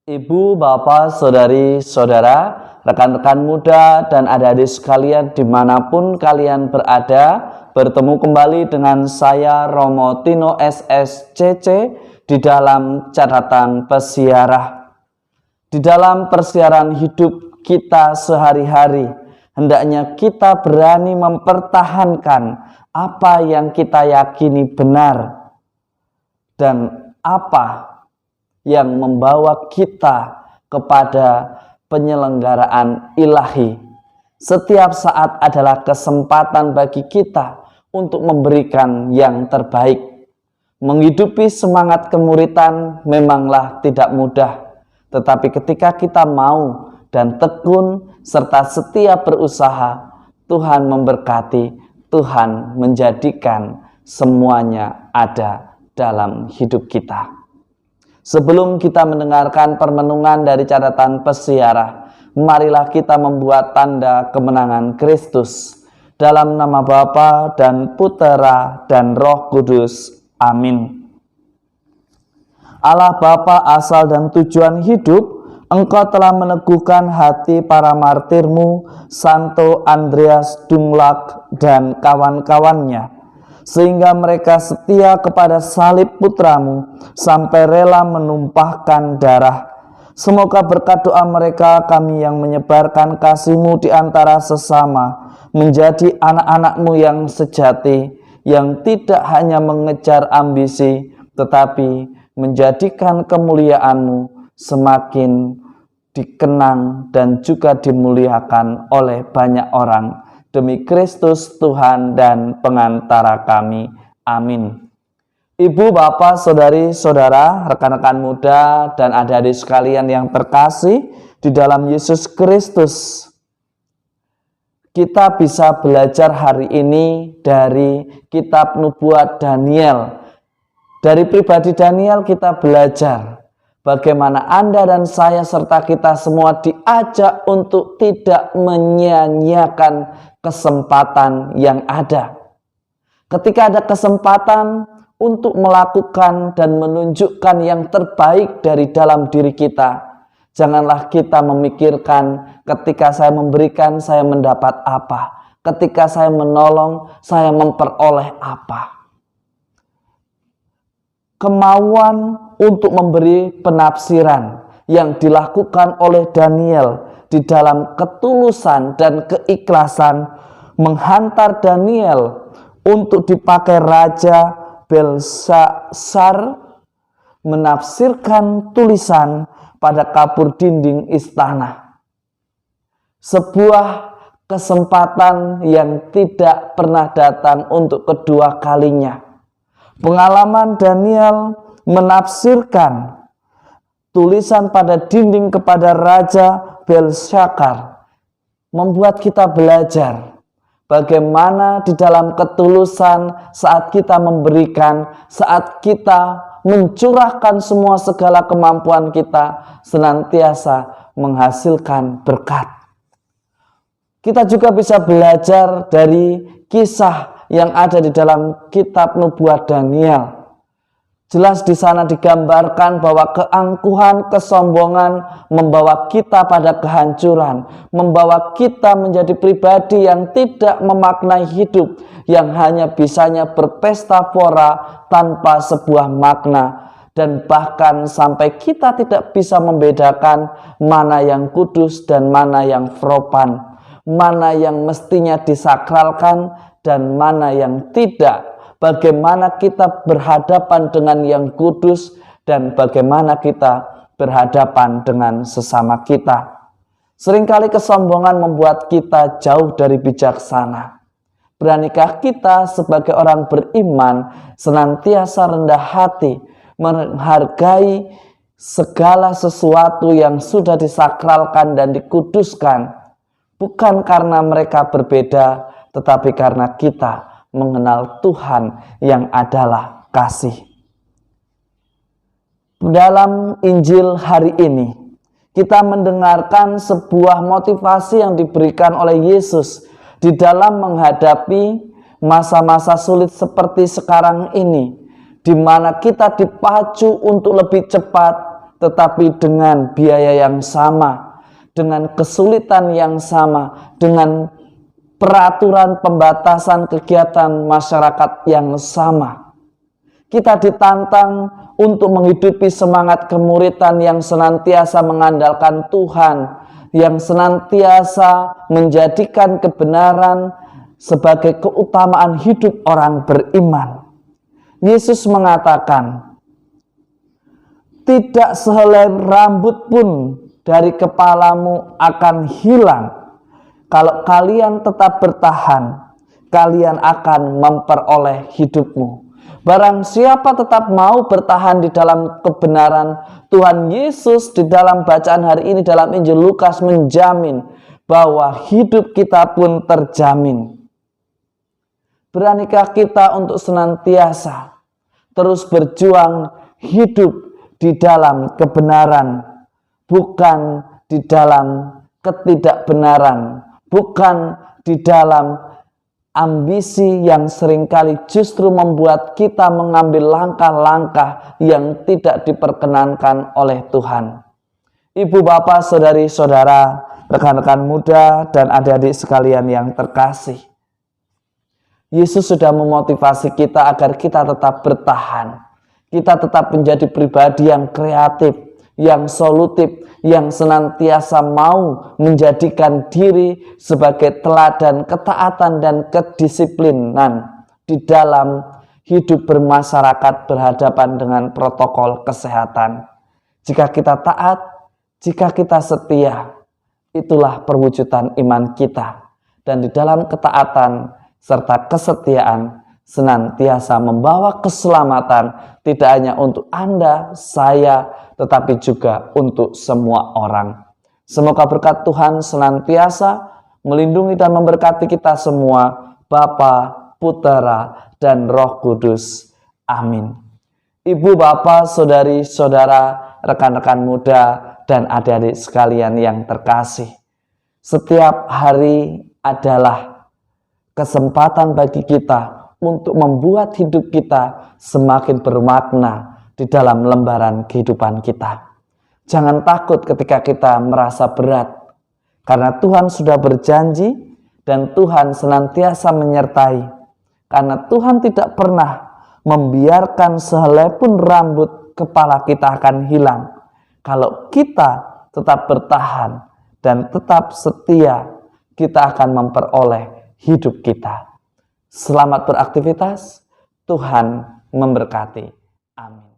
Ibu, bapak, saudari, saudara, rekan-rekan muda, dan adik-adik sekalian dimanapun kalian berada, bertemu kembali dengan saya Romo Tino SSCC di dalam catatan pesiarah. Di dalam persiaran hidup kita sehari-hari, hendaknya kita berani mempertahankan apa yang kita yakini benar dan apa yang membawa kita kepada penyelenggaraan ilahi. Setiap saat adalah kesempatan bagi kita untuk memberikan yang terbaik. Menghidupi semangat kemuritan memanglah tidak mudah, tetapi ketika kita mau dan tekun serta setia berusaha, Tuhan memberkati, Tuhan menjadikan semuanya ada dalam hidup kita. Sebelum kita mendengarkan permenungan dari catatan pesiarah, marilah kita membuat tanda kemenangan Kristus. Dalam nama Bapa dan Putera dan Roh Kudus. Amin. Allah Bapa asal dan tujuan hidup, Engkau telah meneguhkan hati para martirmu, Santo Andreas Dunglag dan kawan-kawannya, sehingga mereka setia kepada salib putramu sampai rela menumpahkan darah. Semoga berkat doa mereka kami yang menyebarkan kasih-Mu di antara sesama menjadi anak-anak-Mu yang sejati, yang tidak hanya mengejar ambisi tetapi menjadikan kemuliaan-Mu semakin dikenang dan juga dimuliakan oleh banyak orang. Demi Kristus Tuhan dan pengantara kami. Amin. Ibu, bapak, saudari, saudara, rekan-rekan muda, dan adik-adik sekalian yang terkasih di dalam Yesus Kristus, kita bisa belajar hari ini dari kitab nubuat Daniel. Dari pribadi Daniel kita belajar bagaimana Anda dan saya serta kita semua diajak untuk tidak menyia-nyiakan kesempatan yang ada. Ketika ada kesempatan untuk melakukan dan menunjukkan yang terbaik dari dalam diri kita, janganlah kita memikirkan ketika saya memberikan, saya mendapat apa. Ketika saya menolong, saya memperoleh apa. Kemauan untuk memberi penafsiran yang dilakukan oleh Daniel di dalam ketulusan dan keikhlasan menghantar Daniel untuk dipakai Raja Belshazzar menafsirkan tulisan pada kapur dinding istana. Sebuah kesempatan yang tidak pernah datang untuk kedua kalinya. Pengalaman Daniel menafsirkan tulisan pada dinding kepada Raja Belshazzar membuat kita belajar bagaimana di dalam ketulusan saat kita memberikan, saat kita mencurahkan semua segala kemampuan kita senantiasa menghasilkan berkat. Kita juga bisa belajar dari kisah yang ada di dalam kitab nubuat Daniel. Jelas di sana digambarkan bahwa keangkuhan, kesombongan membawa kita pada kehancuran, membawa kita menjadi pribadi yang tidak memaknai hidup, yang hanya bisanya berpesta pora tanpa sebuah makna, dan bahkan sampai kita tidak bisa membedakan mana yang kudus dan mana yang fropan, mana yang mestinya disakralkan dan mana yang tidak. Bagaimana kita berhadapan dengan yang kudus dan bagaimana kita berhadapan dengan sesama kita. Seringkali kesombongan membuat kita jauh dari bijaksana. Beranikah kita sebagai orang beriman senantiasa rendah hati, menghargai segala sesuatu yang sudah disakralkan dan dikuduskan, bukan karena mereka berbeda, tetapi karena kita mengenal Tuhan yang adalah kasih. Dalam Injil hari ini, kita mendengarkan sebuah motivasi yang diberikan oleh Yesus di dalam menghadapi masa-masa sulit seperti sekarang ini, di mana kita dipacu untuk lebih cepat tetapi dengan biaya yang sama, dengan kesulitan yang sama, dengan peraturan pembatasan kegiatan masyarakat yang sama. Kita ditantang untuk menghidupi semangat kemuritan yang senantiasa mengandalkan Tuhan, yang senantiasa menjadikan kebenaran sebagai keutamaan hidup orang beriman. Yesus mengatakan, tidak sehelai rambut pun dari kepalamu akan hilang. Kalau kalian tetap bertahan, kalian akan memperoleh hidupmu. Barang siapa tetap mau bertahan di dalam kebenaran, Tuhan Yesus di dalam bacaan hari ini dalam Injil Lukas menjamin bahwa hidup kita pun terjamin. Beranikah kita untuk senantiasa terus berjuang hidup di dalam kebenaran, bukan di dalam ketidakbenaran, bukan di dalam ambisi yang seringkali justru membuat kita mengambil langkah-langkah yang tidak diperkenankan oleh Tuhan. Ibu, bapak, saudari-saudara, rekan-rekan muda, dan adik-adik sekalian yang terkasih, Yesus sudah memotivasi kita agar kita tetap bertahan. Kita tetap menjadi pribadi yang kreatif, yang solutif, yang senantiasa mau menjadikan diri sebagai teladan ketaatan dan kedisiplinan di dalam hidup bermasyarakat berhadapan dengan protokol kesehatan. Jika kita taat, jika kita setia, itulah perwujudan iman kita. Dan di dalam ketaatan serta kesetiaan senantiasa membawa keselamatan tidak hanya untuk Anda, saya, tetapi juga untuk semua orang. Semoga berkat Tuhan senantiasa melindungi dan memberkati kita semua, Bapa, Putera, dan Roh Kudus. Amin. Ibu, bapak, saudari-saudara, rekan-rekan muda, dan adik-adik sekalian yang terkasih, setiap hari adalah kesempatan bagi kita untuk membuat hidup kita semakin bermakna di dalam lembaran kehidupan kita. Jangan takut ketika kita merasa berat, karena Tuhan sudah berjanji dan Tuhan senantiasa menyertai. Karena Tuhan tidak pernah membiarkan sehelai pun rambut kepala kita akan hilang. Kalau kita tetap bertahan dan tetap setia, kita akan memperoleh hidup kita. Selamat beraktivitas, Tuhan memberkati. Amin.